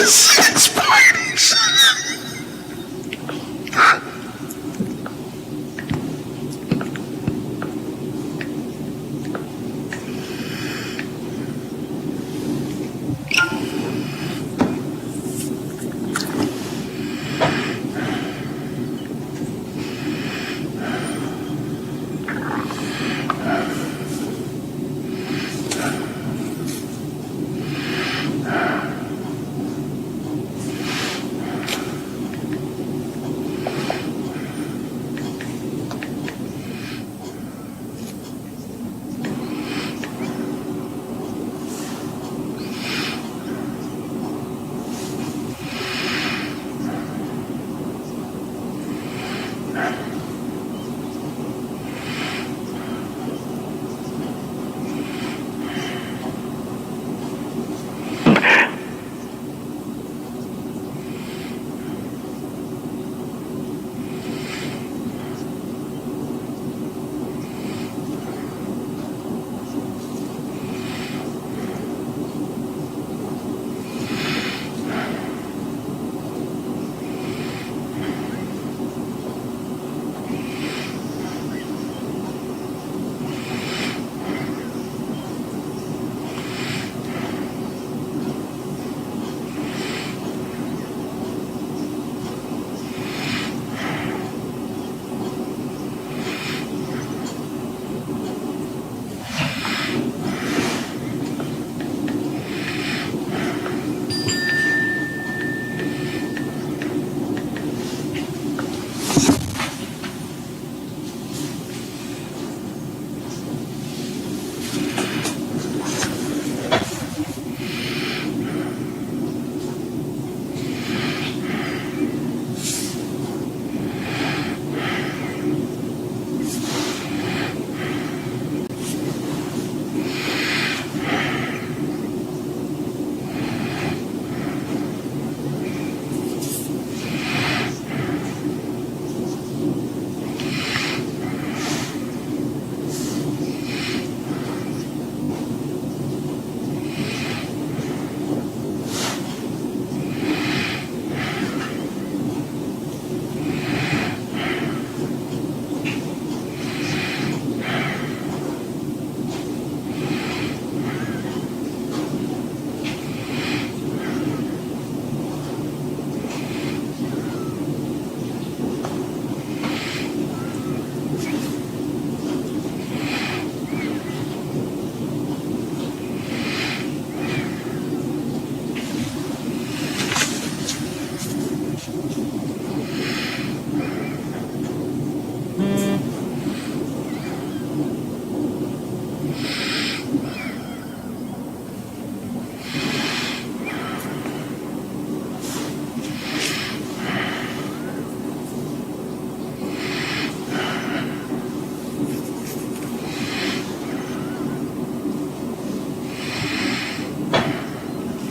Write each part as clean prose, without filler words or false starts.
sex parties.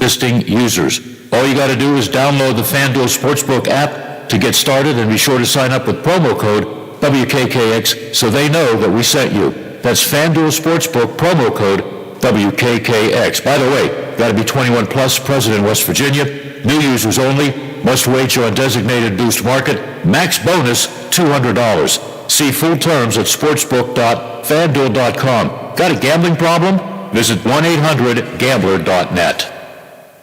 Existing users. All you got to do is download the FanDuel Sportsbook app to get started, and be sure to sign up with promo code WKKX so they know that we sent you. That's FanDuel Sportsbook promo code WKKX. By the way, got to be 21 plus, present in West Virginia. New users only. Must wager on designated boost market. Max bonus $200. See full terms at sportsbook.fanduel.com. Got a gambling problem? Visit 1-800-GAMBLER.net.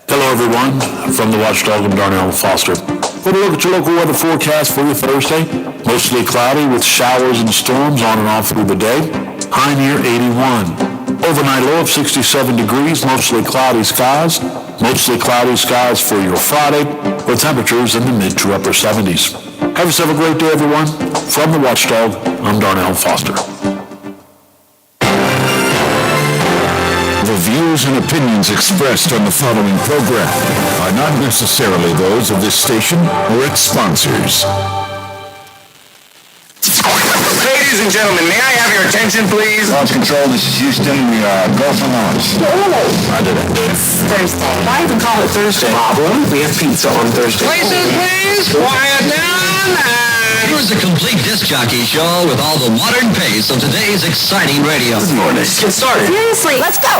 Hello, everyone. From the Watchdog, I'm Darnell Foster. What a look at your local weather forecast for your Thursday. Mostly cloudy with showers and storms on and off through the day. High near 81. Overnight low of 67 degrees, mostly cloudy skies. Mostly cloudy skies for your Friday, with temperatures in the mid to upper 70s. Have yourself a great day, everyone. From the Watchdog, I'm Darnell Foster. The views and opinions expressed on the following program are not necessarily those of this station or its sponsors. Ladies and gentlemen, may I have your attention, please? Launch Control, this is Houston. We go for launch. It's Thursday. Why even call it Thursday? Problem? We have pizza on Thursday. Places, please. Quiet down. Here's a complete disc jockey show with all the modern pace of today's exciting radio. Good morning. Let's get started. Seriously, let's go.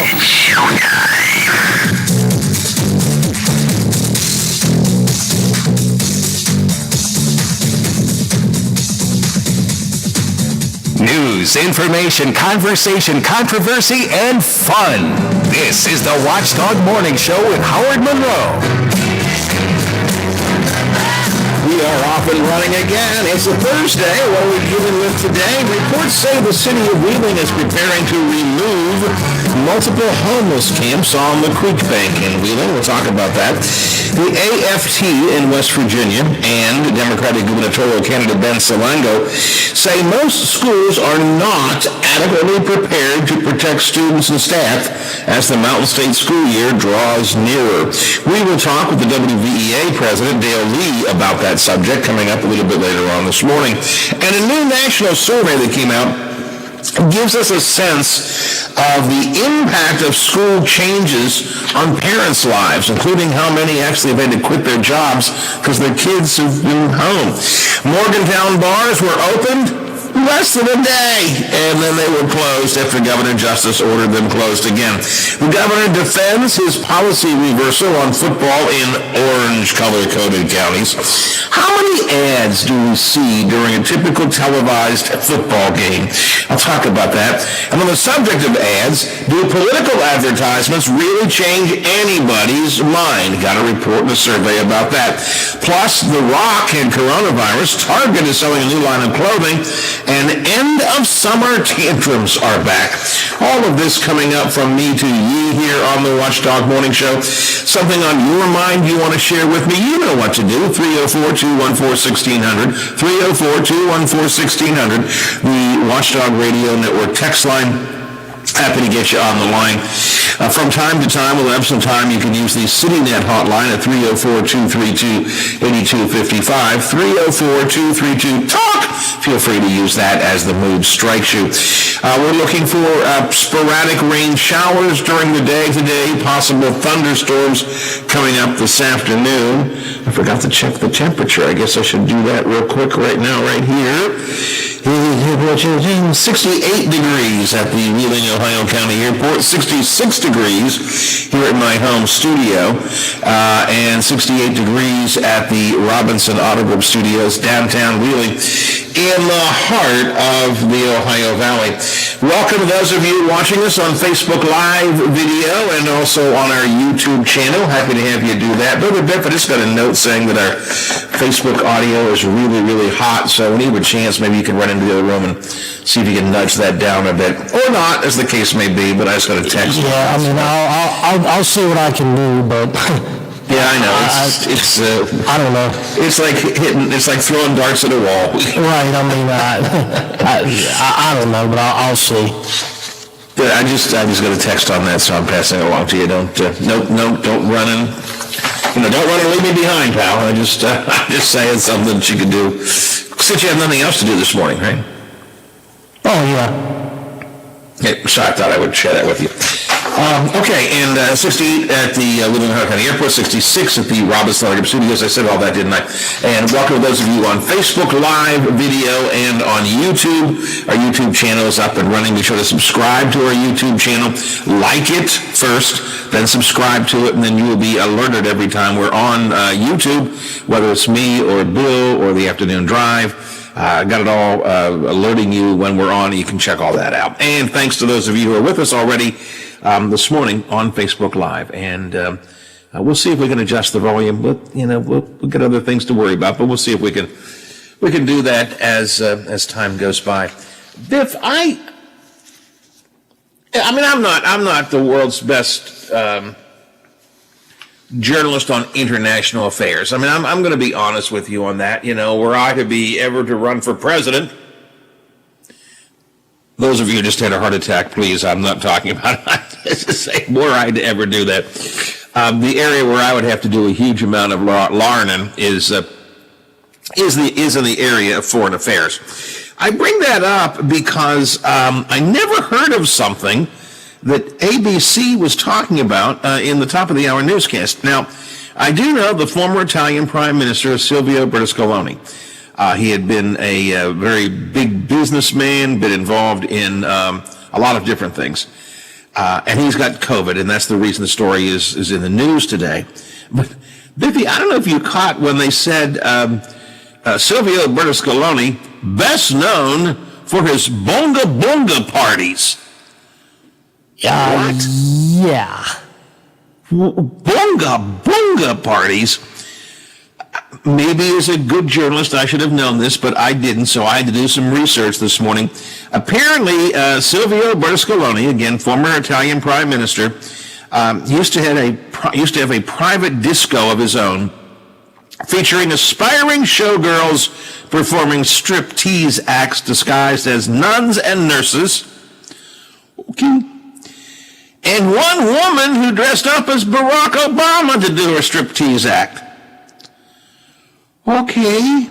News, information, conversation, controversy, and fun. This is the Watchdog Morning Show with Howard Monroe. We are off and running again. It's a Thursday. What are we dealing with today? Reports say the city of Wheeling is preparing to remove multiple homeless camps on the creek bank in Wheeling. We'll talk about that. The AFT in West Virginia and Democratic gubernatorial candidate Ben Salango say most schools are not adequately prepared to protect students and staff as the Mountain State school year draws nearer. We will talk with the WVEA president, Dale Lee, about that subject coming up a little bit later on this morning. And a new national survey that came out gives us a sense of the impact of school changes on parents' lives, including how many actually have had to quit their jobs because their kids have been home. Morgantown bars were opened less than a day, and then they were closed after Governor Justice ordered them closed again. The governor defends his policy reversal on football in orange color-coded counties. How many ads do we see during a typical televised football game? I'll talk about that. And on the subject of ads, do political advertisements really change anybody's mind? Got a report and a survey about that. Plus, The Rock and coronavirus. Target is selling a new line of clothing, and end of summer tantrums are back. All of this coming up from me to you here on the Watchdog Morning Show. Something on your mind you want to share with me, you know what to do. 304-214-1600. 304-214-1600. The Watchdog Radio Network text line. Happy to get you on the line. From time to time, we'll have some time. You can use the CityNet hotline at 304-232-8255. 304-232-TALK. Feel free to use that as the mood strikes you. We're looking for sporadic rain showers during the day today. Possible thunderstorms coming up this afternoon. I forgot to check the temperature. I guess I should do that real quick right now, right here. 68 degrees at the Wheeling, Ohio County Airport, 66 degrees here at my home studio, and 68 degrees at the Robinson Auto Group Studios, downtown Wheeling, in the heart of the Ohio Valley. Welcome to those of you watching us on Facebook Live video and also on our YouTube channel. Happy to have you do that. Brother Biff, I just got a note saying that our Facebook audio is really, really hot, so when you have a chance, maybe you can run into the other room and see if you can nudge that down a bit. Or not, as the case may be, but I just got a text. Yeah, I mean, I'll see what I can do, but... Yeah, I know. It's I don't know. It's like throwing darts at a wall. Right. I mean, I don't know, but I'll see. But I just got a text on that, so I'm passing it along to you. Don't run and don't run and leave me behind, pal. I'm just saying something that you can do. Since you have nothing else to do this morning, right? Oh yeah. Yeah, so I thought I would share that with you. Okay, and 68 at the Wheeling, Ohio County Airport, 66 at the Robinson Auto Group Studios. I said all that, didn't I? And welcome to those of you on Facebook Live video and on YouTube. Our YouTube channel is up and running. Be sure to subscribe to our YouTube channel. Like it first, then subscribe to it, and then you will be alerted every time we're on YouTube, whether it's me or Bill or the Afternoon Drive. Got it all alerting you when we're on. You can check all that out. And thanks to those of you who are with us already this morning on Facebook Live. And we'll see if we can adjust the volume. We'll get other things to worry about, but we'll see if we can do that as time goes by. Biff, I'm not the world's best journalist on international affairs. I mean, I'm going to be honest with you on that. Were I to be ever to run for president, those of you who just had a heart attack, please, I'm not talking about it. Just say, were I to ever do that. The area where I would have to do a huge amount of learning is in the area of foreign affairs. I bring that up because I never heard of something that ABC was talking about in the top of the hour newscast. Now, I do know the former Italian Prime Minister, Silvio Berlusconi. He had been a very big businessman, been involved in a lot of different things. And he's got COVID, and that's the reason the story is in the news today. But, Biffy, I don't know if you caught when they said Silvio Berlusconi, best known for his bunga bunga parties. What? Yeah. Bunga bunga parties. Maybe as a good journalist, I should have known this, but I didn't, so I had to do some research this morning. Apparently, Silvio Berlusconi, again, former Italian prime minister, used to have a private disco of his own, featuring aspiring showgirls performing striptease acts disguised as nuns and nurses. Okay. And one woman who dressed up as Barack Obama to do her striptease act. Okay.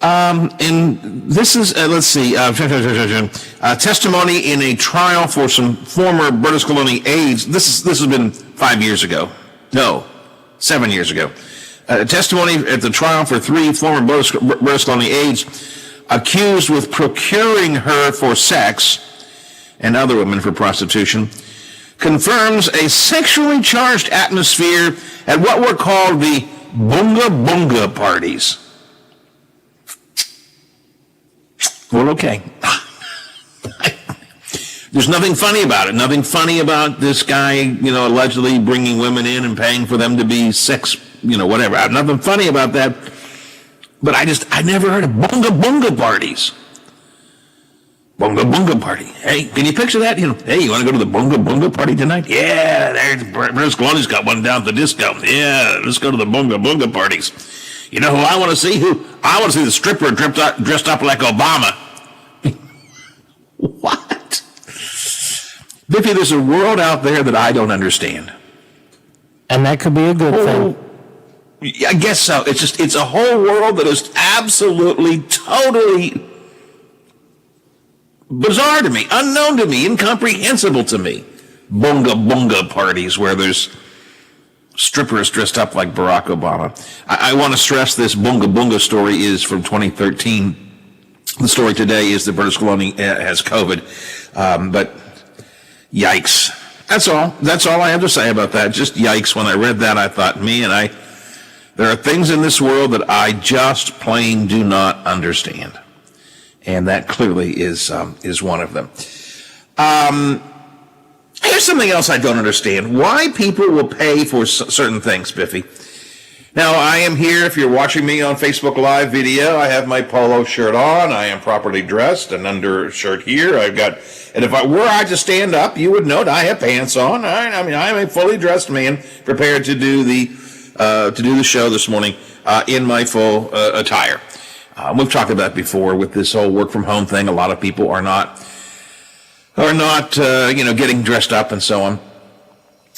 And this is, let's see, testimony in a trial for some former Berlusconi aides. This has been 5 years ago. No, 7 years ago. Testimony at the trial for 3 former Berlusconi aides accused with procuring her for sex and other women for prostitution confirms a sexually charged atmosphere at what were called the bunga bunga parties. Well, okay. There's nothing funny about it. Nothing funny about this guy, allegedly bringing women in and paying for them to be sex, whatever. Nothing funny about that. But I never heard of bunga bunga parties. Bunga bunga party. Hey, can you picture that? Hey, you want to go to the bunga bunga party tonight? Yeah, there's Berlusconi's got one down at the disco. Yeah, let's go to the bunga bunga parties. You know who I want to see? I want to see the stripper dressed up like Obama. What? Biffy, there's a world out there that I don't understand. And that could be a good thing. I guess so. It's a whole world that is absolutely, totally bizarre to me, unknown to me, incomprehensible to me. Bunga bunga parties where there's strippers dressed up like Barack Obama. I want to stress this bunga bunga story is from 2013. The story today is that Berlusconi has COVID. But yikes. That's all I have to say about that. Just yikes. When I read that, I thought, man, there are things in this world that I just plain do not understand. And that clearly is one of them. Here's something else I don't understand. Why people will pay for certain things, Biffy. Now, I am here. If you're watching me on Facebook Live video, I have my polo shirt on. I am properly dressed, an undershirt here. And if I were to stand up, you would note I have pants on. I mean, I am a fully dressed man, prepared to do the show this morning in my full attire. We've talked about before with this whole work from home thing. A lot of people are not getting dressed up and so on.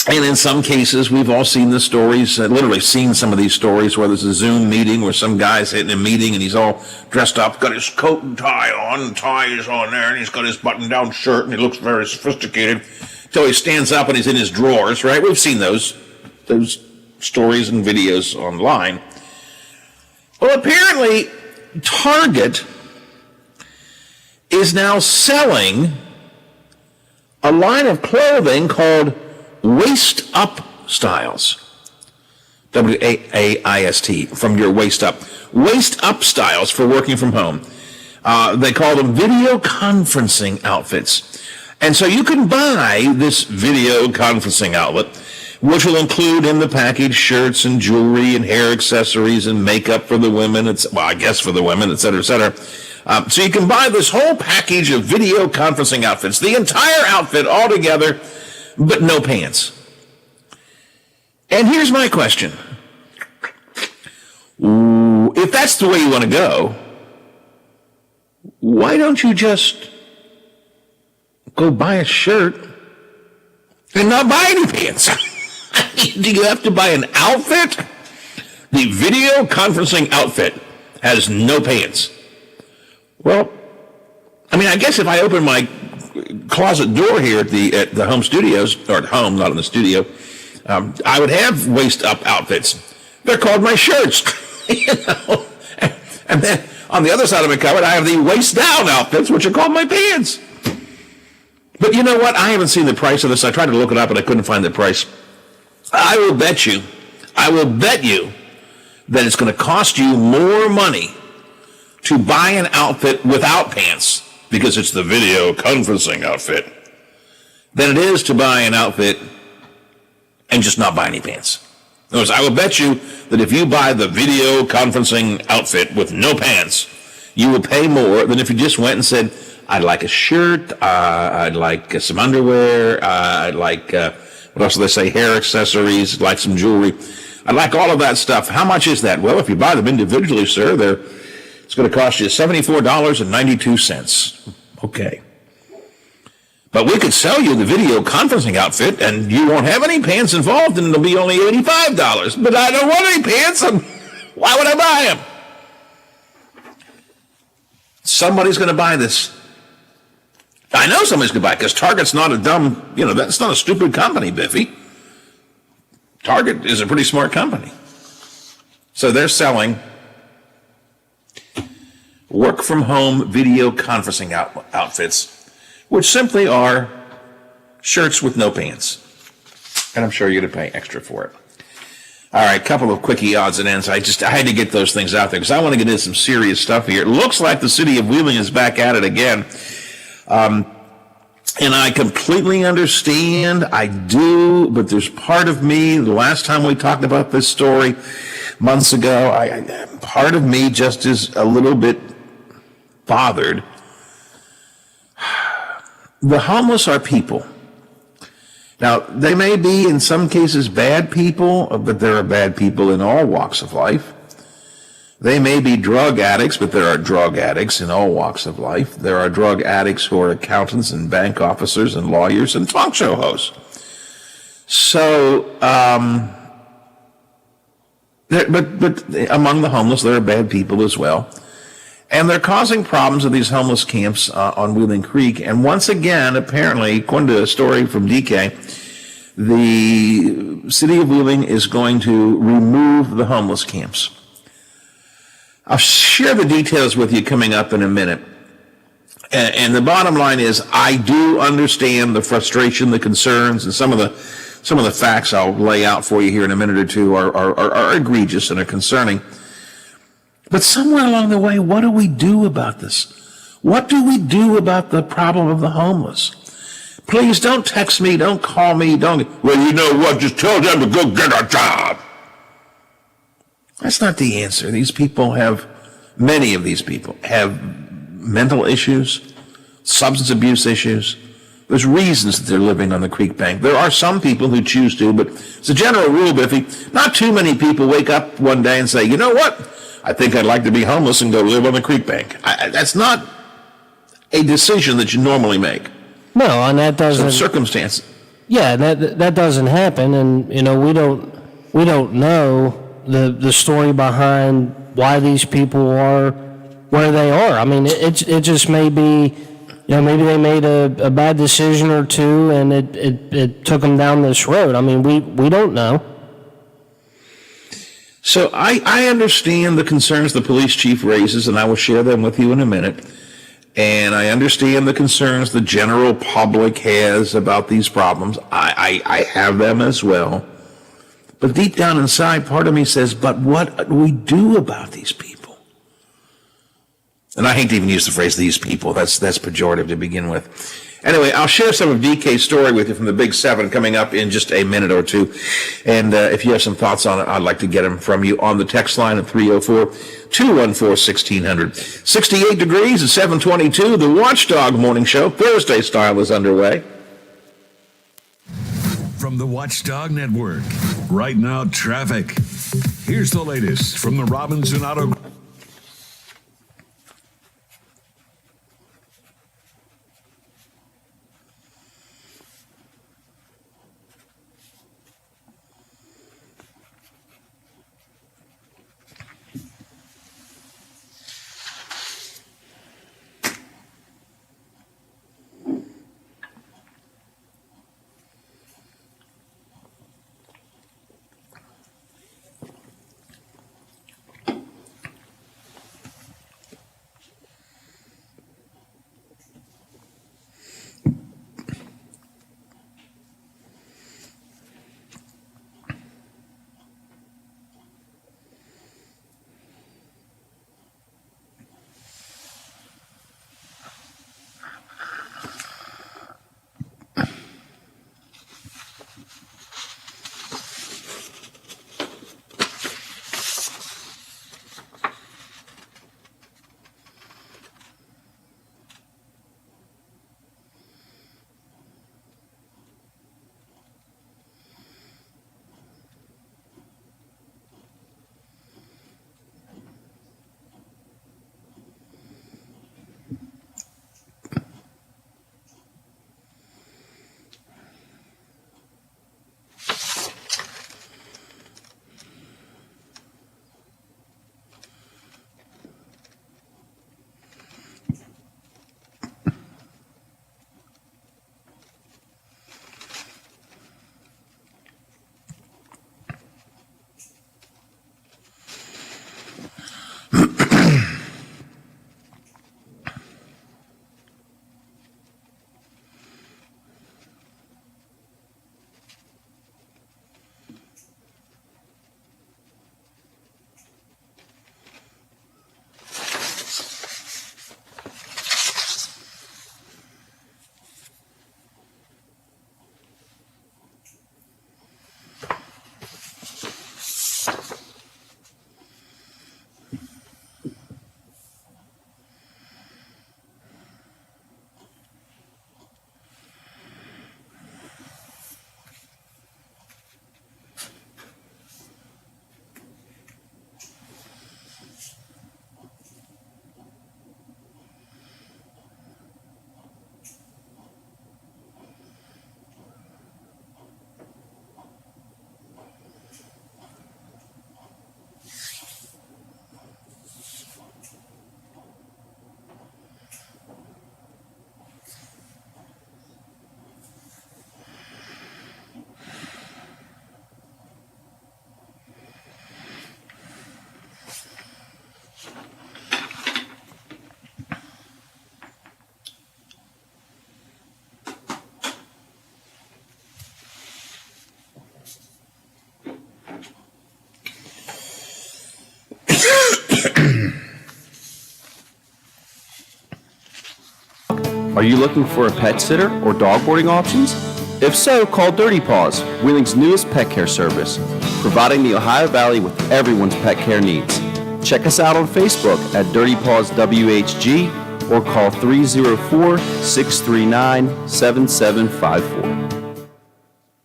And in some cases, we've all seen the stories, literally seen some of these stories where there's a Zoom meeting where some guy's in a meeting and he's all dressed up, got his coat and tie on, and tie is on there, and he's got his button-down shirt, and he looks very sophisticated until he stands up and he's in his drawers, right? We've seen those stories and videos online. Well, apparently, Target is now selling a line of clothing called Waist Up Styles. W-A-A-I-S-T, from your waist up. Waist Up Styles for working from home. They call them video conferencing outfits. And so you can buy this video conferencing outlet, which will include in the package shirts and jewelry and hair accessories and makeup for the women, I guess for the women, et cetera, et cetera. So you can buy this whole package of video conferencing outfits, the entire outfit all together, but no pants. And here's my question. If that's the way you want to go, why don't you just go buy a shirt and not buy any pants? Do you have to buy an outfit? The video conferencing outfit has no pants. Well, I mean, I guess if I open my closet door here at the home studios, or at home, not in the studio, I would have waist-up outfits. They're called my shirts. And then on the other side of my cupboard, I have the waist-down outfits, which are called my pants. But you know what? I haven't seen the price of this. I tried to look it up, but I couldn't find the price. I will bet you that it's going to cost you more money to buy an outfit without pants because it's the video conferencing outfit than it is to buy an outfit and just not buy any pants. In other words, I will bet you that if you buy the video conferencing outfit with no pants, you will pay more than if you just went and said, I'd like a shirt, I'd like some underwear, I'd like, what else do they say, hair accessories, I'd like some jewelry. I'd like all of that stuff. How much is that? Well, if you buy them individually, sir, it's going to cost you $74.92. Okay. But we could sell you the video conferencing outfit, and you won't have any pants involved, and it'll be only $85. But I don't want any pants, and why would I buy them? Somebody's going to buy this. I know somebody's going to buy it, because Target's not a dumb, that's not a stupid company, Biffy. Target is a pretty smart company. So they're selling work-from-home video conferencing outfits, which simply are shirts with no pants. And I'm sure you're going to pay extra for it. All right, couple of quickie odds and ends. I had to get those things out there because I want to get into some serious stuff here. It looks like the city of Wheeling is back at it again. And I completely understand. I do, but there's part of me, the last time we talked about this story months ago, part of me just is a little bit bothered. The homeless are people. Now, they may be, in some cases, bad people, but there are bad people in all walks of life. They may be drug addicts, but there are drug addicts in all walks of life. There are drug addicts who are accountants and bank officers and lawyers and talk show hosts. So, but among the homeless, there are bad people as well. And they're causing problems at these homeless camps on Wheeling Creek. And once again, apparently, according to a story from DK, the city of Wheeling is going to remove the homeless camps. I'll share the details with you coming up in a minute. And the bottom line is, I do understand the frustration, the concerns, and some of the facts I'll lay out for you here in a minute or two are egregious and are concerning. But somewhere along the way, what do we do about this? What do we do about the problem of the homeless? Please don't text me, don't call me, well, you know what, just tell them to go get a job. That's not the answer. Many of these people have mental issues, substance abuse issues. There's reasons that they're living on the creek bank. There are some people who choose to, but as a general rule, Biffy, not too many people wake up one day and say, you know what? I think I'd like to be homeless and go live on the creek bank. That's not a decision that you normally make. No, and that doesn't. Some circumstances. Yeah, that doesn't happen, and we don't know the story behind why these people are where they are. I mean, it just may be, maybe they made a bad decision or two, and it took them down this road. I mean, we don't know. So I understand the concerns the police chief raises, and I will share them with you in a minute. And I understand the concerns the general public has about these problems. I have them as well. But deep down inside, part of me says, but what do we do about these people? And I hate to even use the phrase "these people." That's pejorative to begin with. Anyway, I'll share some of DK's story with you from the Big Seven coming up in just a minute or two. And if you have some thoughts on it, I'd like to get them from you on the text line at 304-214-1600. 68 degrees at 722. The Watchdog Morning Show, Thursday style, is underway. From the Watchdog Network, right now, traffic. Here's the latest from the Robinson Auto. Are you looking for a pet sitter or dog boarding options? If so, call Dirty Paws, Wheeling's newest pet care service, providing the Ohio Valley with everyone's pet care needs. Check us out on Facebook at Dirty Paws WHG or call 304-639-7754.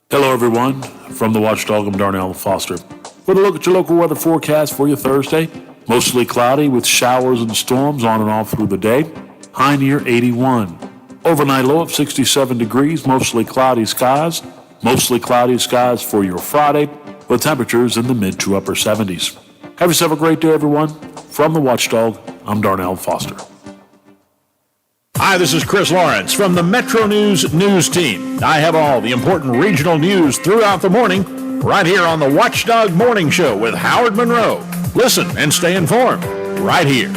Hello, everyone. From the Watchdog, I'm Darnell Foster. With a look at your local weather forecast for your Thursday. Mostly cloudy with showers and storms on and off through the day. High near 81. Overnight low of 67 degrees, mostly cloudy skies. Mostly cloudy skies for your Friday, with temperatures in the mid to upper 70s. Have yourself a great day, everyone. From the Watchdog, I'm Darnell Foster. Hi, this is Chris Lawrence from the Metro News News Team. I have all the important regional news throughout the morning right here on the Watchdog Morning Show with Howard Monroe. Listen and stay informed right here.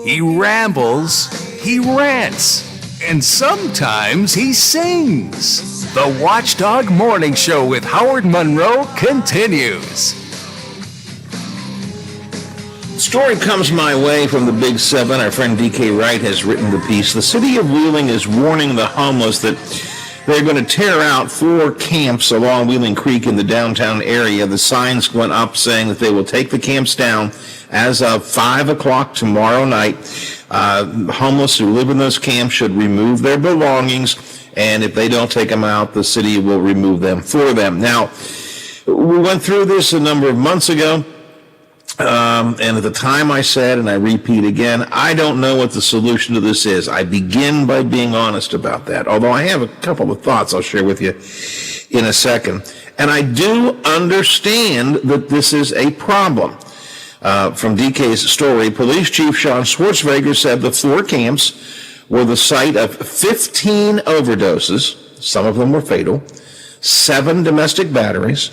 He rambles, he rants, and sometimes he sings. The Watchdog Morning Show with Howard Monroe continues. Story comes my way from the Big Seven. Our friend D.K. Wright has written the piece. The city of Wheeling is warning the homeless that they're going to tear out 4 camps along Wheeling Creek in the downtown area. The signs went up saying that they will take the camps down as of 5 o'clock tomorrow night. Homeless who live in those camps should remove their belongings, and if they don't take them out, the city will remove them for them. Now, we went through this a number of months ago. And at the time I said, and I repeat again, I don't know what the solution to this is. I begin by being honest about that, although I have a couple of thoughts I'll share with you in a second. And I do understand that this is a problem. From DK's story, Police Chief Sean Schwartzweger said the 4 camps were the site of 15 overdoses, some of them were fatal, 7 domestic batteries,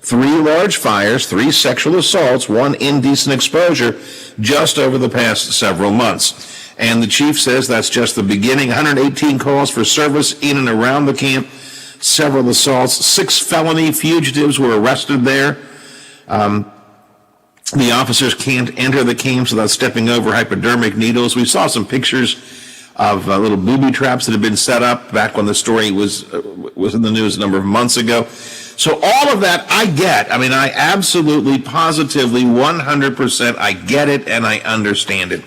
3 large fires, 3 sexual assaults, 1 indecent exposure just over the past several months. And the chief says that's just the beginning. 118 calls for service in and around the camp, several assaults, 6 felony fugitives were arrested there. The officers can't enter the camps without stepping over hypodermic needles. We saw some pictures of little booby traps that had been set up back when the story was in the news a number of months ago. So all of that I get. I mean, I absolutely, positively, 100% I get it and I understand it.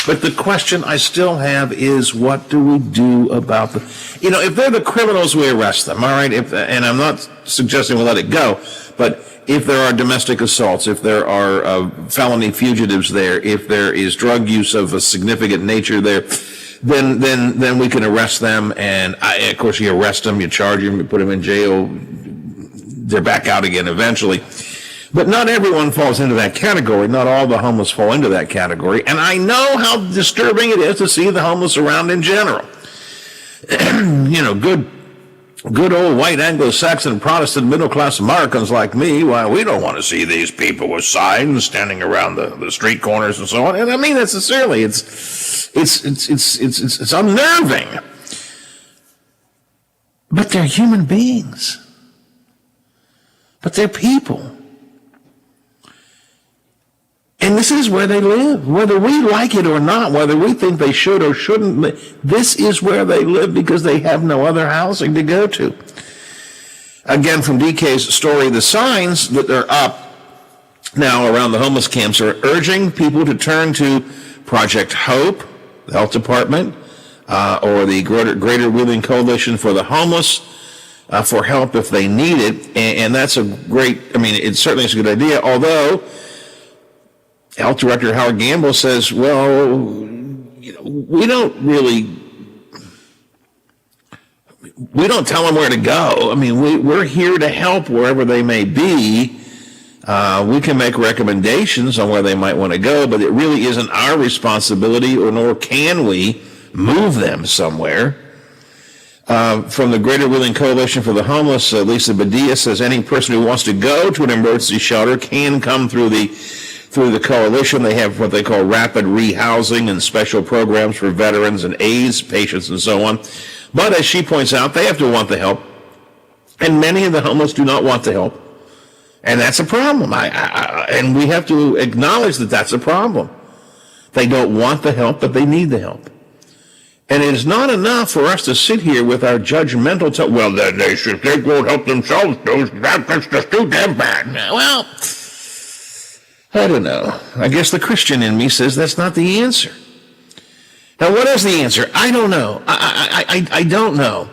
But the question I still have is, what do we do about the, if they're the criminals, we arrest them, all right? And I'm not suggesting we let it go, but if there are domestic assaults, if there are felony fugitives there, if there is drug use of a significant nature there, then we can arrest them. And of course, you arrest them, you charge them, you put them in jail, they're back out again eventually. But not everyone falls into that category. Not all the homeless fall into that category. And I know how disturbing it is to see the homeless around in general. Good old white Anglo-Saxon Protestant middle-class Americans like me, why, we don't want to see these people with signs standing around the street corners and so on. And I mean that sincerely. It's unnerving. But they're human beings. But they're people. And this is where they live. Whether we like it or not, whether we think they should or shouldn't, this is where they live because they have no other housing to go to. Again, from DK's story, the signs that are up now around the homeless camps are urging people to turn to Project Hope, the health department, or the Greater Wheeling Coalition for the Homeless, for help if they need it. And that's a great, it certainly is a good idea, although Health Director Howard Gamble says, well, we don't tell them where to go. We're here to help wherever they may be. We can make recommendations on where they might want to go, but it really isn't our responsibility, nor can we move them somewhere. From the Greater Wheeling Coalition for the Homeless, Lisa Badia says any person who wants to go to an emergency shelter can come through the coalition. They have what they call rapid rehousing and special programs for veterans and AIDS patients and so on. But as she points out, they have to want the help. And many of the homeless do not want the help. And that's a problem. And we have to acknowledge that that's a problem. They don't want the help, but they need the help. And it is not enough for us to sit here with our judgmental well, then they won't help themselves. That's just too damn bad. Well, I don't know. I guess the Christian in me says that's not the answer. Now, what is the answer? I don't know. I don't know.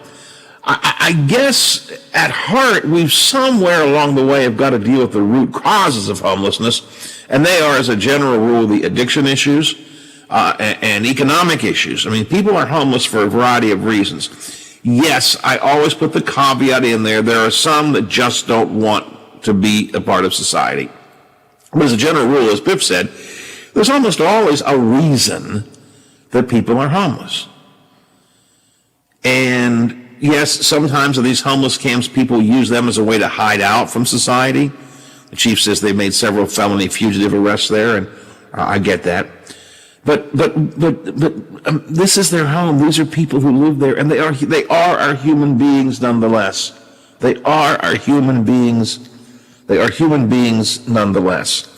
I guess at heart, we've somewhere along the way have got to deal with the root causes of homelessness, and they are, as a general rule, the addiction issues and economic issues. I mean, people are homeless for a variety of reasons. Yes, I always put the caveat in there. There are some that just don't want to be a part of society. But as a general rule, as Biff said, there's almost always a reason that people are homeless. And yes, sometimes in these homeless camps, people use them as a way to hide out from society. The chief says they made several felony fugitive arrests there, and I get that. But this is their home. These are people who live there, and they are our human beings nonetheless. They are our human beings. They are human beings nonetheless.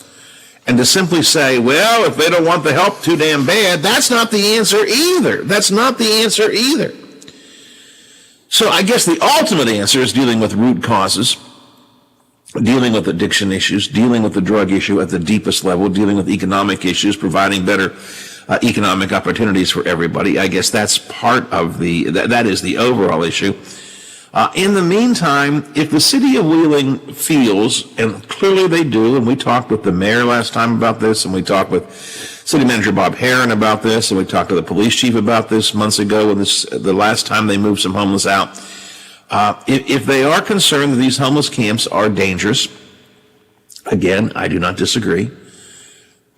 And to simply say, well, if they don't want the help too damn bad, that's not the answer either. That's not the answer either. So I guess the ultimate answer is dealing with root causes, dealing with addiction issues, dealing with the drug issue at the deepest level, dealing with economic issues, providing better economic opportunities for everybody. I guess that's part of that is the overall issue. In the meantime, if the city of Wheeling feels, and clearly they do, and we talked with the mayor last time about this, and we talked with City Manager Bob Herron about this, and we talked to the police chief about this months ago when the last time they moved some homeless out. If they are concerned that these homeless camps are dangerous, again, I do not disagree,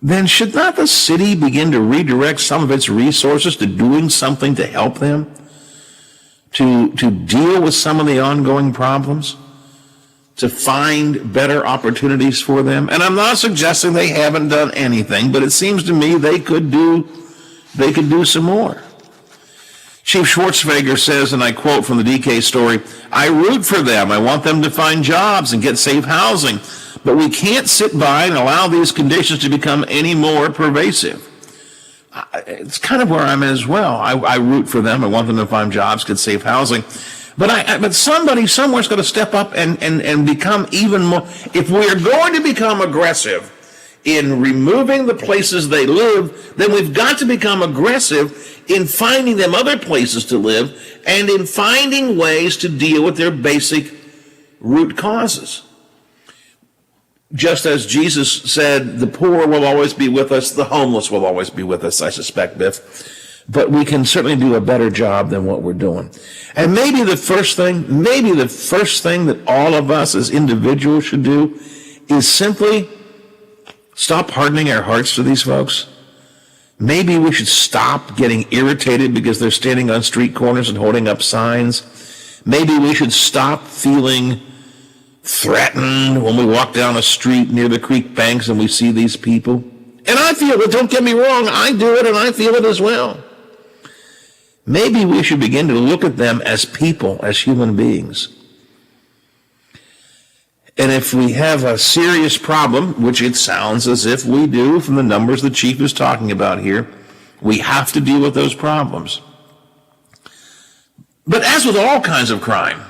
then should not the city begin to redirect some of its resources to doing something to help them? To deal with some of the ongoing problems, to find better opportunities for them. And I'm not suggesting they haven't done anything, but it seems to me they could do some more. Chief Schwarzenegger says, and I quote from the DK story, "I root for them. I want them to find jobs and get safe housing, but we can't sit by and allow these conditions to become any more pervasive." It's kind of where I'm at as well. I root for them. I want them to find jobs, get safe housing. But somebody somewhere's going to step up and become even more. If we are going to become aggressive in removing the places they live, then we've got to become aggressive in finding them other places to live and in finding ways to deal with their basic root causes. Just as Jesus said, the poor will always be with us, the homeless will always be with us, I suspect, Biff. But we can certainly do a better job than what we're doing. And maybe the first thing that all of us as individuals should do is simply stop hardening our hearts to these folks. Maybe we should stop getting irritated because they're standing on street corners and holding up signs. Maybe we should stop feeling threatened when we walk down a street near the creek banks and we see these people. And I feel it, don't get me wrong, I do it and I feel it as well. Maybe we should begin to look at them as people, as human beings. And if we have a serious problem, which it sounds as if we do from the numbers the chief is talking about here, we have to deal with those problems. But as with all kinds of crime,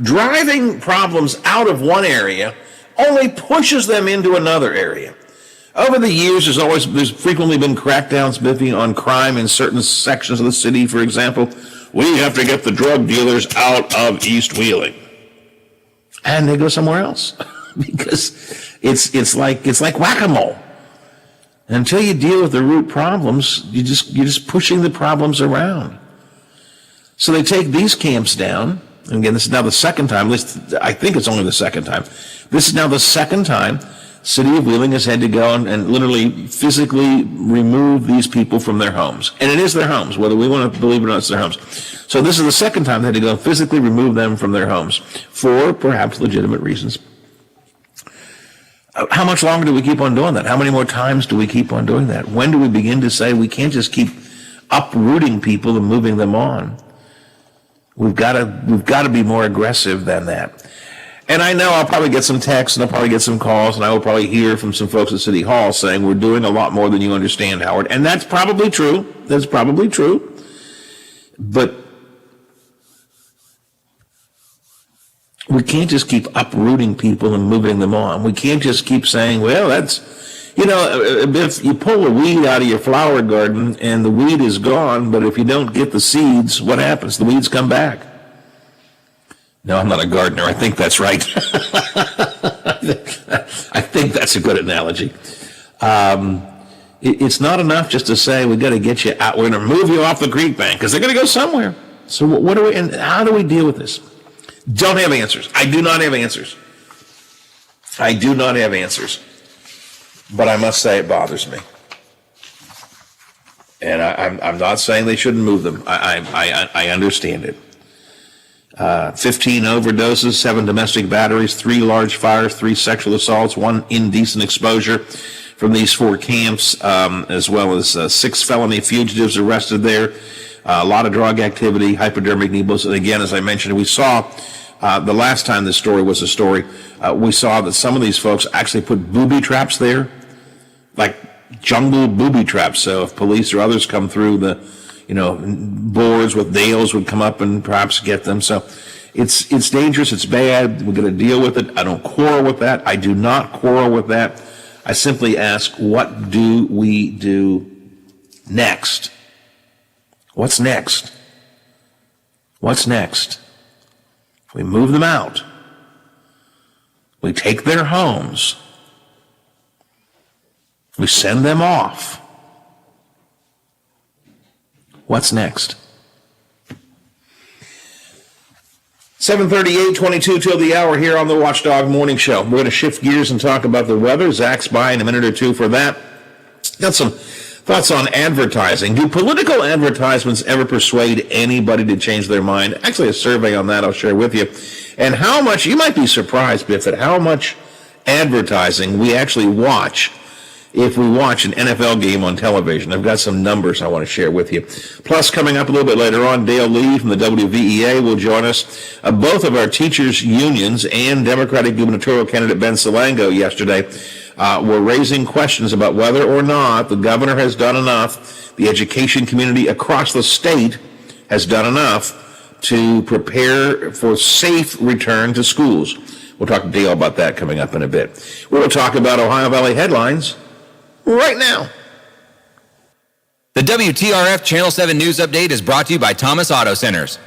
driving problems out of one area only pushes them into another area. Over the years, there's frequently been crackdowns, Biffy, on crime in certain sections of the city. For example, we have to get the drug dealers out of East Wheeling, and they go somewhere else because it's like whack-a-mole. Until you deal with the root problems, you're just pushing the problems around. So they take these camps down. And again, this is now the second time, at least I think it's only the second time. This is now the second time City of Wheeling has had to go and literally physically remove these people from their homes. And it is their homes, whether we want to believe it or not, it's their homes. So this is the second time they had to go and physically remove them from their homes for perhaps legitimate reasons. How much longer do we keep on doing that? How many more times do we keep on doing that? When do we begin to say we can't just keep uprooting people and moving them on? We've got to be more aggressive than that. And I know I'll probably get some texts and I'll probably get some calls and I will probably hear from some folks at City Hall saying we're doing a lot more than you understand, Howard. And that's probably true. That's probably true. But we can't just keep uprooting people and moving them on. We can't just keep saying, well, that's, if you pull a weed out of your flower garden and the weed is gone, but if you don't get the seeds, what happens? The weeds come back. No, I'm not a gardener. I think that's right. I think that's a good analogy. It's not enough just to say, we've got to get you out. We're going to move you off the creek bank because they're going to go somewhere. So what do we, and how do we deal with this? Don't have answers. I do not have answers. I do not have answers. But I must say it bothers me. And I'm not saying they shouldn't move them. I understand it. 15 overdoses, 7 domestic batteries, 3 large fires, 3 sexual assaults, 1 indecent exposure from these 4 camps, as well as 6 felony fugitives arrested there. A lot of drug activity, hypodermic needles. And again, as I mentioned, we saw the last time this story was a story, we saw that some of these folks actually put booby traps there, like jungle booby traps. So if police or others come through, the boards with nails would come up and perhaps get them. So it's dangerous. It's bad. We're going to deal with it. I don't quarrel with that. I do not quarrel with that. I simply ask, what do we do next? What's next? What's next? We move them out. We take their homes. We send them off. What's next? 7:38, 22 till the hour here on the Watchdog Morning Show. We're going to shift gears and talk about the weather. Zach's by in a minute or two for that. Got some thoughts on advertising. Do political advertisements ever persuade anybody to change their mind? Actually, a survey on that I'll share with you. And how much, you might be surprised, Biff, at how much advertising we actually watch if we watch an NFL game on television. I've got some numbers I want to share with you. Plus, coming up a little bit later on, Dale Lee from the WVEA will join us. Both of our teachers' unions and Democratic gubernatorial candidate Ben Salango yesterday were raising questions about whether or not the governor has done enough, the education community across the state has done enough to prepare for safe return to schools. We'll talk to Dale about that coming up in a bit. We'll talk about Ohio Valley headlines right now. The WTRF Channel 7 News Update is brought to you by Thomas Auto Centers.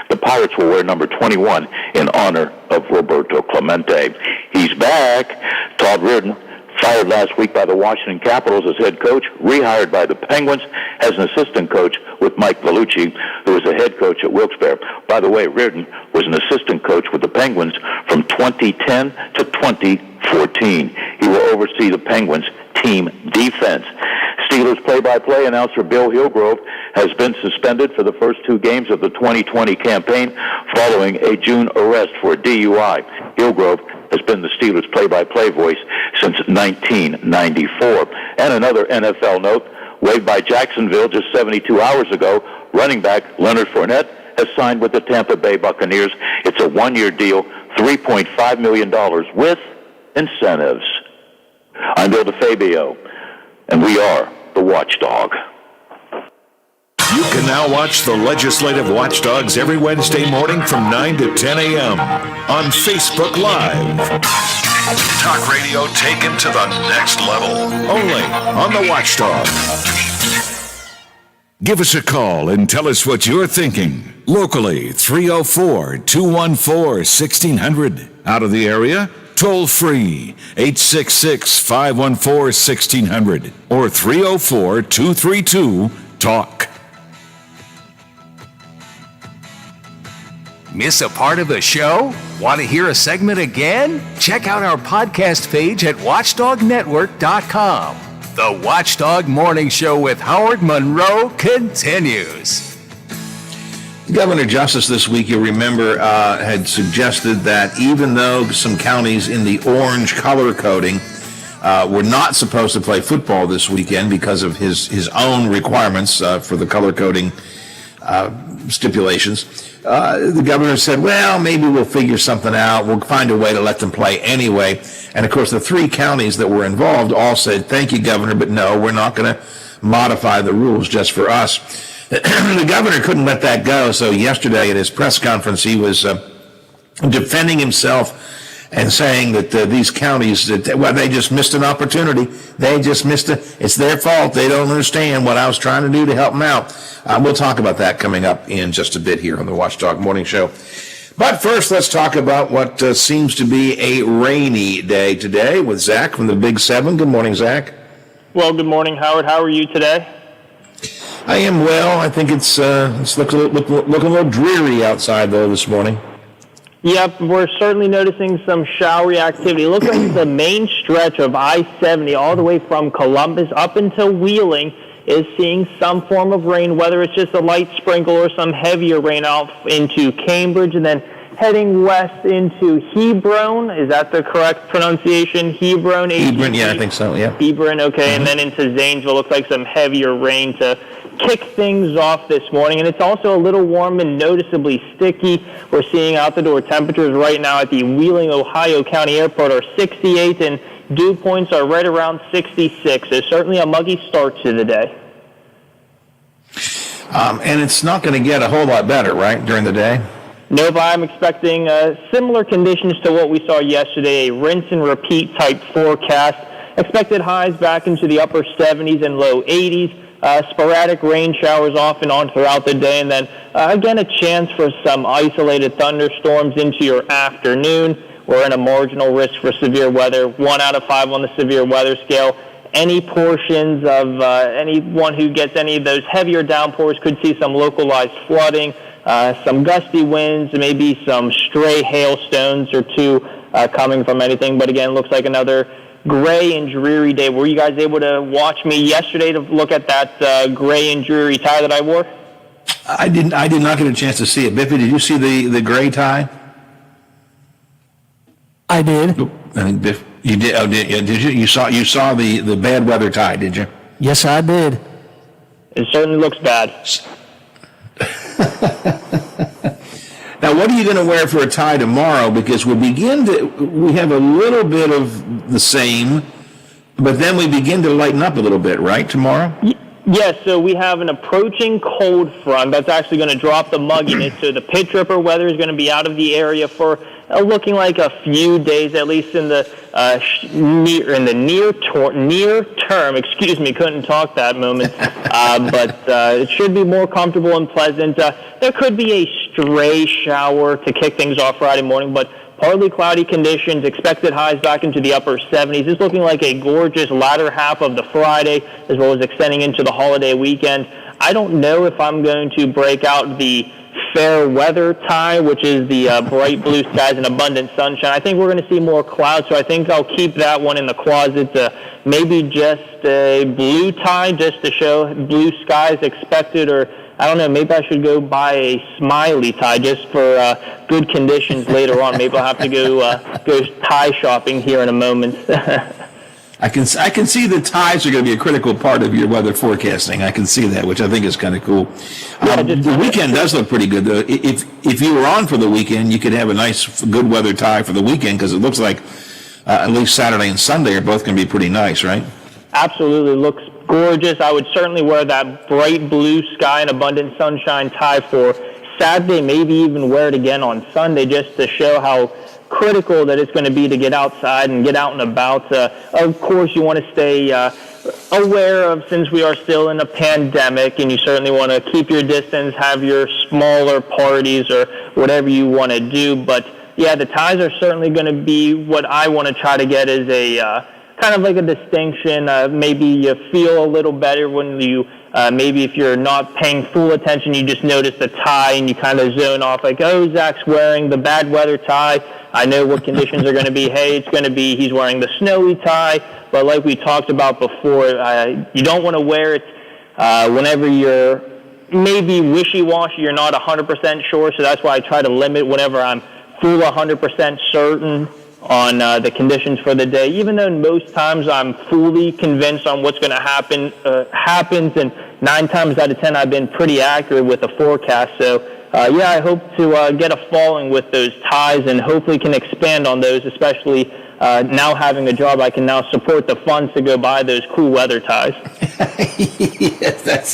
The Pirates will wear number 21 in honor of Roberto Clemente. He's back. Todd Reardon, fired last week by the Washington Capitals as head coach, rehired by the Penguins as an assistant coach with Mike Vellucci, who was the head coach at Wilkes-Barre. By the way, Reardon was an assistant coach with the Penguins from 2010 to 2014. He will oversee the Penguins' team defense. Steelers play-by-play announcer Bill Hillgrove has been suspended for the first 2 games of the 2020 campaign following a June arrest for DUI. Hillgrove has been the Steelers play-by-play voice since 1994. And another NFL note, waived by Jacksonville just 72 hours ago, running back Leonard Fournette has signed with the Tampa Bay Buccaneers. It's a 1-year deal, $3.5 million with incentives. I'm Bill DeFabio, and we are the Watchdog. You can now watch the Legislative Watchdogs every Wednesday morning from 9 to 10 a.m. on Facebook Live. Talk radio taken to the next level. Only on the Watchdog. Give us a call and tell us what you're thinking. Locally, 304-214-1600. Out of the area, toll free, 866-514-1600 or 304-232-TALK. Miss a part of the show? Want to hear a segment again? Check out our podcast page at watchdognetwork.com. The Watchdog Morning Show with Howard Monroe continues. Governor Justice this week, you'll remember, had suggested that even though some counties in the orange color coding were not supposed to play football this weekend because of his own requirements for the color coding stipulations, the governor said, well, maybe we'll figure something out. We'll find a way to let them play anyway. And, of course, the 3 counties that were involved all said, thank you, Governor, but no, we're not going to modify the rules just for us. The governor couldn't let that go, so yesterday at his press conference, he was defending himself and saying that these counties, they just missed an opportunity. They just missed it. It's their fault. They don't understand what I was trying to do to help them out. We'll talk about that coming up in just a bit here on the Watchdog Morning Show. But first, let's talk about what seems to be a rainy day today with Zach from the Big 7. Good morning, Zach. Well, good morning, Howard. How are you today? I am well. I think it's looking a little dreary outside, though, this morning. Yep, we're certainly noticing some showery activity. It looks like the main stretch of I-70 all the way from Columbus up until Wheeling is seeing some form of rain, whether it's just a light sprinkle or some heavier rain out into Cambridge, and then heading west into Hebron. Is that the correct pronunciation? Hebron? Hebron, yeah, I think so, yeah. Hebron, okay, and then into Zanesville. Looks like some heavier rain to kick things off this morning, and it's also a little warm and noticeably sticky. We're seeing out-the-door temperatures right now at the Wheeling, Ohio County Airport are 68, and dew points are right around 66. It's certainly a muggy start to the day. And it's not going to get a whole lot better, right, during the day? Nope, I'm expecting similar conditions to what we saw yesterday, a rinse-and-repeat type forecast. Expected highs back into the upper 70s and low 80s. Sporadic rain showers off and on throughout the day, and then again a chance for some isolated thunderstorms into your afternoon. We're in a marginal risk for severe weather, 1 out of 5 on the severe weather scale. Any portions of anyone who gets any of those heavier downpours could see some localized flooding, some gusty winds, maybe some stray hailstones or two coming from anything. But again, looks like another gray and dreary day. Were you guys able to watch me yesterday to look at that gray and dreary tie that I wore? I did not get a chance to see it. Bippy, did you see the gray tie? I did. I think Biff, you did. Oh, did you? You saw the bad weather tie, did you? Yes, I did. It certainly looks bad. Now, what are you going to wear for a tie tomorrow? Because we have a little bit of the same, but then we begin to lighten up a little bit, right, tomorrow? Yes, so we have an approaching cold front that's actually going to drop the mugginess. So the pit ripper weather is going to be out of the area for looking like a few days, at least in the near term. Excuse me, couldn't talk that moment. But it should be more comfortable and pleasant. There could be a stray shower to kick things off Friday morning, but partly cloudy conditions, expected highs back into the upper 70s. It's looking like a gorgeous latter half of the Friday, as well as extending into the holiday weekend. I don't know if I'm going to break out the fair weather tie, which is the bright blue skies and abundant sunshine. I think we're going to see more clouds, so I think I'll keep that one in the closet. Maybe just a blue tie just to show blue skies expected, or I don't know, maybe I should go buy a smiley tie just for good conditions later on. Maybe I'll have to go tie shopping here in a moment. I can see the ties are going to be a critical part of your weather forecasting. I can see that, which I think is kind of cool. The weekend does look pretty good, though. If you were on for the weekend, you could have a nice, good weather tie for the weekend, because it looks like at least Saturday and Sunday are both going to be pretty nice, right? Absolutely. Looks gorgeous. I would certainly wear that bright blue sky and abundant sunshine tie for Saturday, maybe even wear it again on Sunday, just to show how critical that it's going to be to get outside and get out and about. Of course, you want to stay aware of, since we are still in a pandemic, and you certainly want to keep your distance, have your smaller parties or whatever you want to do. But yeah, the ties are certainly going to be what I want to try to get as a kind of like a distinction. Maybe you feel a little better when you maybe if you're not paying full attention, you just notice the tie and you kind of zone off, like, oh, Zach's wearing the bad weather tie. I know what conditions are going to be. Hey, it's going to be he's wearing the snowy tie. But like we talked about before, you don't want to wear it whenever you're maybe wishy-washy, you're not 100% sure. So that's why I try to limit whenever I'm full 100% certain on the conditions for the day. Even though most times I'm fully convinced on what's going to happen, happens, and 9 times out of 10 I've been pretty accurate with the forecast. So yeah, I hope to get a following with those ties, and hopefully can expand on those, especially now having a job. I can now support the funds to go buy those cool weather ties. Yes, that's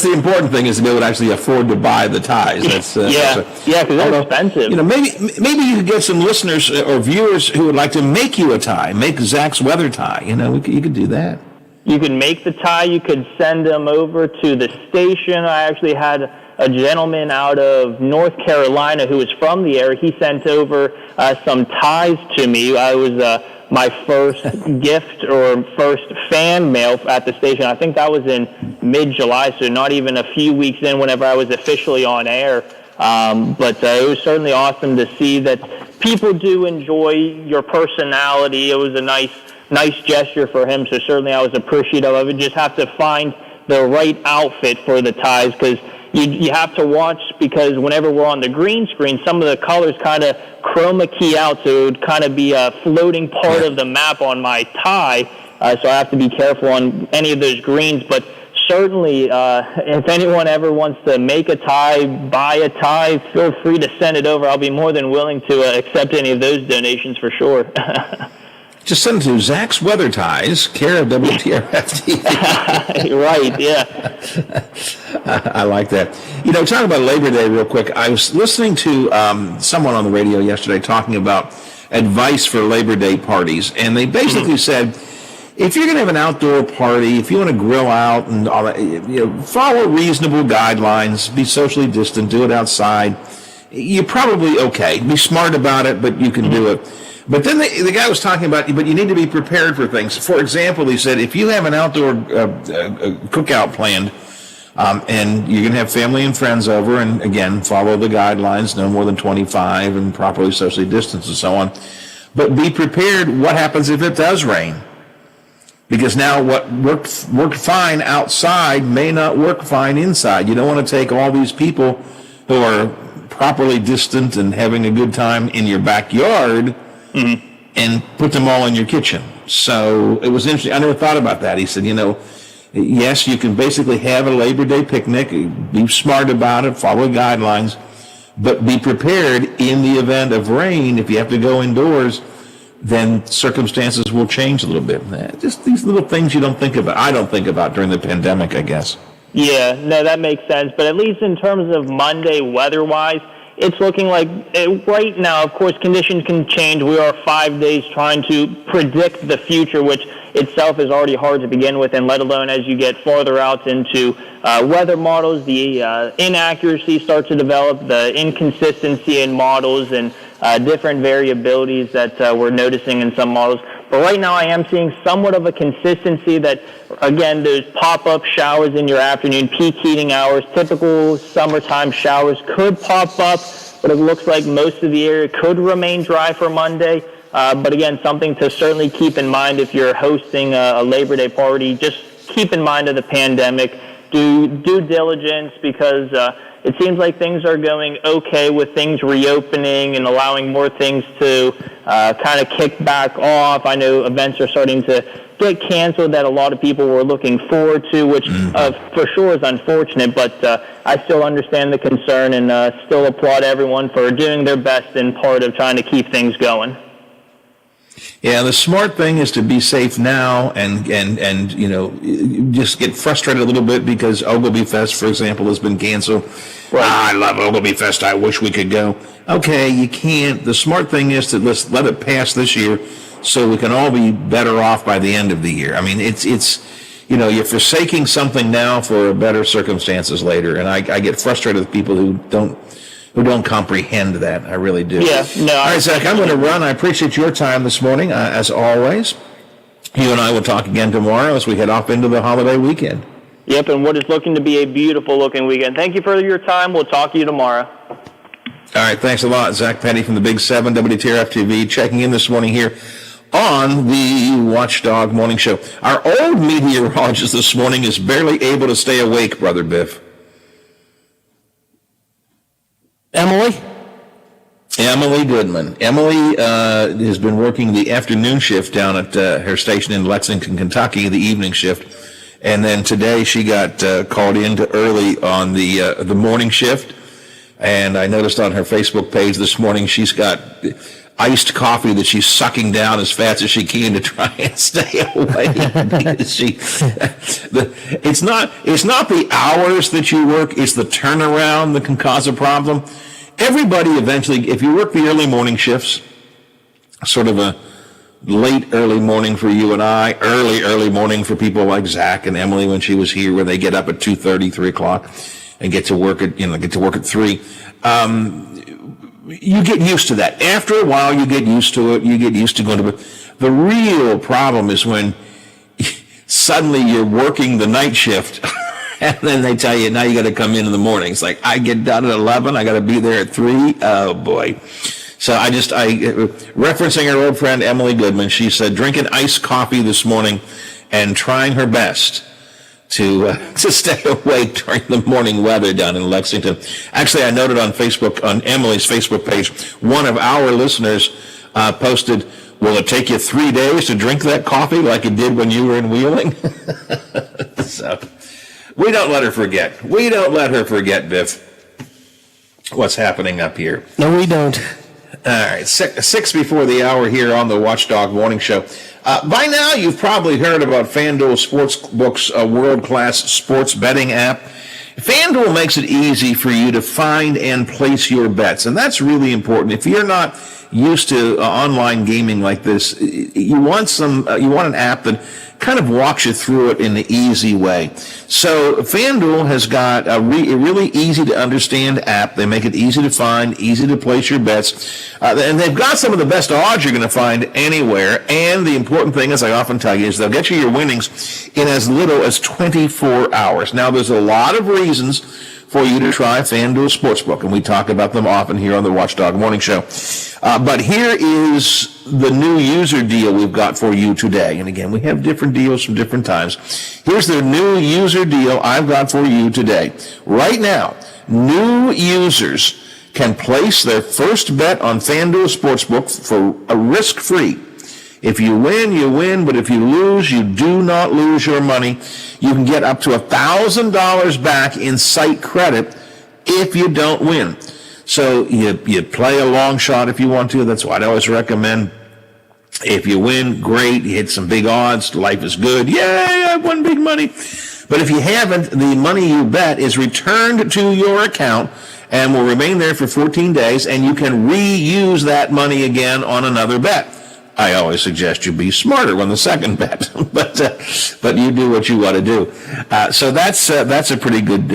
the important thing, is to be able to actually afford to buy the ties. That's because they're expensive. You know, maybe you could get some listeners or viewers who would like to make you a tie, make Zach's weather tie. You know, you could do that. You could make the tie. You could send them over to the station. I actually had a gentleman out of North Carolina who was from the area. He sent over some ties to me. I was my first gift or first fan mail at the station. I think that was in mid-July, so not even a few weeks in whenever I was officially on air. But it was certainly awesome to see that people do enjoy your personality. It was a nice gesture for him, so certainly I was appreciative of it. Just have to find the right outfit for the ties, because you have to watch, because whenever we're on the green screen, some of the colors kind of chroma key out, so it would kind of be a floating part of the map on my tie, so I have to be careful on any of those greens. But certainly, if anyone ever wants to make a tie, buy a tie, feel free to send it over. I'll be more than willing to accept any of those donations for sure. Just send it to Zach's Weather Ties, care of WTRF TV. Right, yeah. I like that. You know, talking about Labor Day real quick, I was listening to someone on the radio yesterday talking about advice for Labor Day parties, and they basically said, if you're going to have an outdoor party, if you want to grill out and all that, you know, follow reasonable guidelines, be socially distant, do it outside. You're probably okay. Be smart about it, but you can do it. But then the guy was talking about, but you need to be prepared for things. For example, he said, if you have an outdoor cookout planned, and you're going to have family and friends over, and again, follow the guidelines, no more than 25, and properly socially distance and so on. But be prepared what happens if it does rain. Because now what worked fine outside may not work fine inside. You don't want to take all these people who are properly distant and having a good time in your backyard and put them all in your kitchen. So it was interesting. I never thought about that. He said, you know, yes, you can basically have a Labor Day picnic, be smart about it, follow guidelines, but be prepared in the event of rain. If you have to go indoors, then circumstances will change a little bit. Just these little things you don't think about. I don't think about during the pandemic, I guess. Yeah, no, that makes sense. But at least in terms of Monday weather-wise, it's looking like right now, of course, conditions can change. We are 5 days trying to predict the future, which itself is already hard to begin with, and let alone as you get farther out into weather models, the inaccuracy starts to develop, the inconsistency in models, and different variabilities that we're noticing in some models. But right now I am seeing somewhat of a consistency that, again, those pop-up showers in your afternoon peak heating hours, typical summertime showers could pop up, but it looks like most of the area could remain dry for Monday. But again, something to certainly keep in mind if you're hosting a Labor Day party. Just keep in mind of the pandemic. Do due diligence, because it seems like things are going okay with things reopening and allowing more things to kind of kick back off. I know events are starting to get canceled that a lot of people were looking forward to, which for sure is unfortunate, but I still understand the concern and still applaud everyone for doing their best in part of trying to keep things going. Yeah, the smart thing is to be safe now and you know, just get frustrated a little bit because Ogilvy Fest, for example, has been canceled. Right. I love Ogilvy Fest. I wish we could go. Okay, you can't. The smart thing is to let it pass this year so we can all be better off by the end of the year. I mean, it's you know, you're forsaking something now for better circumstances later, and I get frustrated with people who don't comprehend that. I really do. Yeah, no. All right, Zach, I'm going to run. I appreciate your time this morning, as always. You and I will talk again tomorrow as we head off into the holiday weekend. Yep, and what is looking to be a beautiful-looking weekend. Thank you for your time. We'll talk to you tomorrow. All right, thanks a lot. Zach Petty from the Big 7, WTRF-TV, checking in this morning here on the Watchdog Morning Show. Our old meteorologist this morning is barely able to stay awake, Brother Biff. Emily Goodman. Emily has been working the afternoon shift down at her station in Lexington, Kentucky, the evening shift. And then today she got called in to early on the morning shift. And I noticed on her Facebook page this morning she's got iced coffee that she's sucking down as fast as she can to try and stay awake. It's not the hours that you work, it's the turnaround that can cause a problem. Everybody eventually, if you work the early morning shifts, sort of a late early morning for you and I, early morning for people like Zach and Emily when she was here, where they get up at 2:30, 3 o'clock and get to work at 3. You get used to that. After a while, you get used to it. You get used to going to bed. The real problem is when suddenly you're working the night shift and then they tell you, now you got to come in the morning. It's like, I get done at 11. I got to be there at 3. Oh, boy. So I referencing our old friend Emily Goodman, she said, drinking iced coffee this morning and trying her best to stay awake during the morning weather down in Lexington. Actually, I noted on Facebook, on Emily's Facebook page, one of our listeners posted, will it take you 3 days to drink that coffee like it did when you were in Wheeling? So we don't let her forget. We don't let her forget, Biff, what's happening up here. No, we don't. All right, 6 before the hour here on the Watchdog Morning Show. By now, you've probably heard about FanDuel Sportsbook's world-class sports betting app. FanDuel makes it easy for you to find and place your bets, and that's really important. If you're not used to online gaming like this, you want an app that kind of walks you through it in an easy way. So FanDuel has got a really easy to understand app. They make it easy to find, easy to place your bets. And they've got some of the best odds you're going to find anywhere. And the important thing, as I often tell you, is they'll get you your winnings in as little as 24 hours. Now, there's a lot of reasons for you to try FanDuel Sportsbook, and we talk about them often here on the Watchdog Morning Show. But here is the new user deal we've got for you today. And again, we have different deals from different times. Here's the new user deal I've got for you today. Right now, new users can place their first bet on FanDuel Sportsbook for a risk-free. If you win, you win, but if you lose, you do not lose your money. You can get up to $1,000 back in site credit if you don't win. So you play a long shot if you want to. That's what I always recommend. If you win, great. You hit some big odds. Life is good. Yay, I won big money. But if you haven't, the money you bet is returned to your account and will remain there for 14 days, and you can reuse that money again on another bet. I always suggest you be smarter on the second bet, but you do what you want to do. So that's a pretty good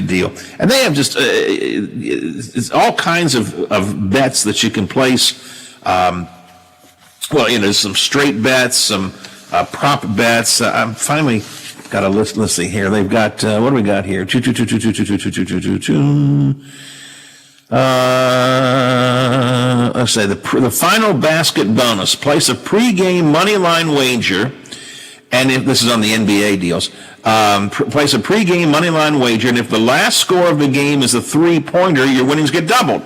deal. And they have just it's all kinds of bets that you can place. Some straight bets, some prop bets. I'm finally got a listing here. They've got what do we got here? Let's say the final basket bonus. Place a pregame money line wager, and if this is on the NBA deals, place a pregame money line wager, and if the last score of the game is a 3-pointer, your winnings get doubled.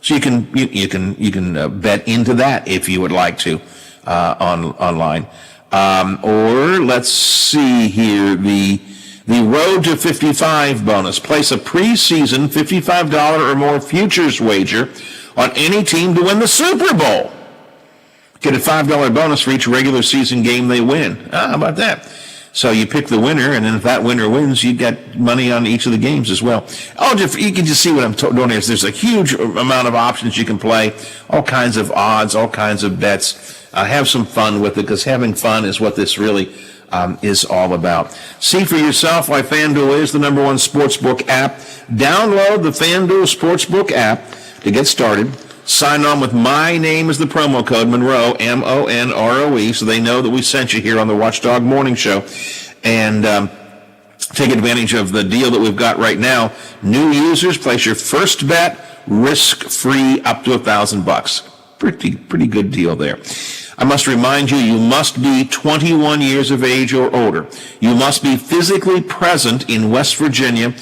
So you can bet into that if you would like to online. Or let's see here, the Road to 55 bonus. Place a preseason $55 or more futures wager on any team to win the Super Bowl. Get a $5 bonus for each regular season game they win. How about that? So you pick the winner, and then if that winner wins, you get money on each of the games as well. You can just see what I'm doing here. There's a huge amount of options you can play, all kinds of odds, all kinds of bets. Have some fun with it, because having fun is what this really is all about. See for yourself why FanDuel is the number one sportsbook app. Download the FanDuel Sportsbook app to get started. Sign on with my name as the promo code, Monroe, MONROE, so they know that we sent you here on the Watchdog Morning Show. And take advantage of the deal that we've got right now. New users, place your first bet, risk-free, up to $1,000. Pretty good deal there. I must remind you, you must be 21 years of age or older. You must be physically present in West Virginia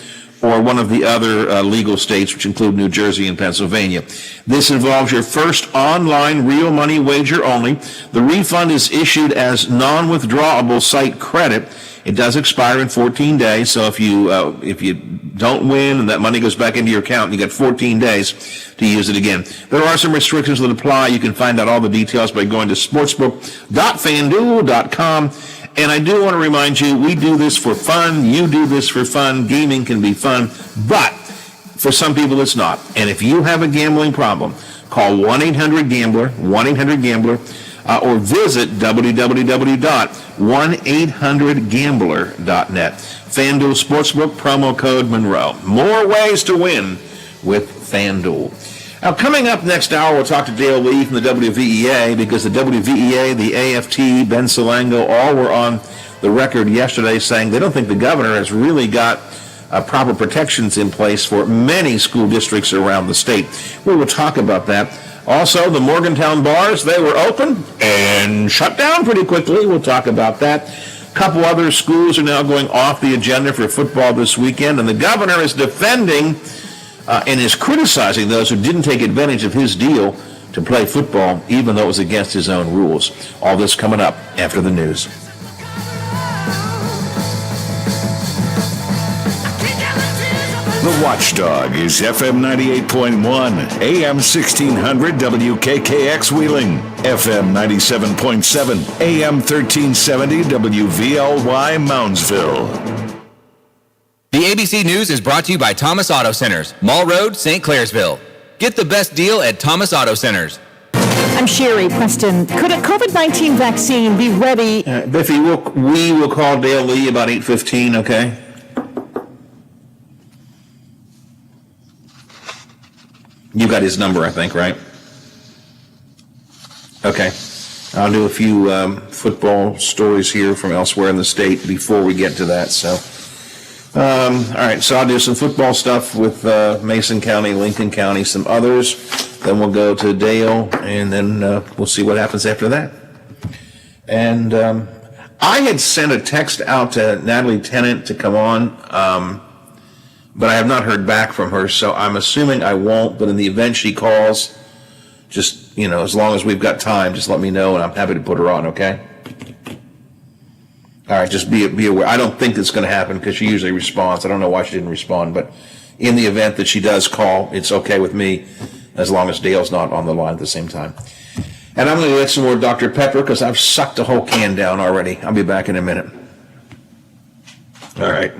or one of the other legal states, which include New Jersey and Pennsylvania. This involves your first online real money wager only. The refund is issued as non-withdrawable site credit. It does expire in 14 days, so if you don't win and that money goes back into your account, you get 14 days to use it again. There are some restrictions that apply. You can find out all the details by going to sportsbook.fanduel.com. And I do want to remind you, we do this for fun. You do this for fun. Gaming can be fun, but for some people it's not. And if you have a gambling problem, call 1-800-GAMBLER, 1-800-GAMBLER, or visit www.1800gambler.net. FanDuel Sportsbook, promo code Monroe. More ways to win with FanDuel. Now, coming up next hour, we'll talk to Dale Lee from the WVEA, because the WVEA, the AFT, Ben Salango, all were on the record yesterday saying they don't think the governor has really got proper protections in place for many school districts around the state. We will talk about that. Also, the Morgantown bars, they were open and shut down pretty quickly. We'll talk about that. A couple other schools are now going off the agenda for football this weekend, and the governor is defending and is criticizing those who didn't take advantage of his deal to play football, even though it was against his own rules. All this coming up after the news. The Watchdog is FM 98.1, AM 1600 WKKX Wheeling, FM 97.7, AM 1370 WVLY Moundsville. The ABC News is brought to you by Thomas Auto Centers, Mall Road, St. Clairsville. Get the best deal at Thomas Auto Centers. I'm Sherry Preston. Could a COVID-19 vaccine be ready? Biffy, we will call Dale Lee about 8:15, okay? You got his number, I think, right? Okay. I'll do a few football stories here from elsewhere in the state before we get to that. So, all right. So I'll do some football stuff with Mason County, Lincoln County, some others. Then we'll go to Dale, and then we'll see what happens after that. And I had sent a text out to Natalie Tennant to come on, but I have not heard back from her, so I'm assuming I won't. But in the event she calls, just, as long as we've got time, just let me know, and I'm happy to put her on, okay? All right, just be aware. I don't think it's going to happen because she usually responds. I don't know why she didn't respond, but in the event that she does call, it's okay with me as long as Dale's not on the line at the same time. And I'm going to get some more Dr. Pepper because I've sucked the whole can down already. I'll be back in a minute. All right.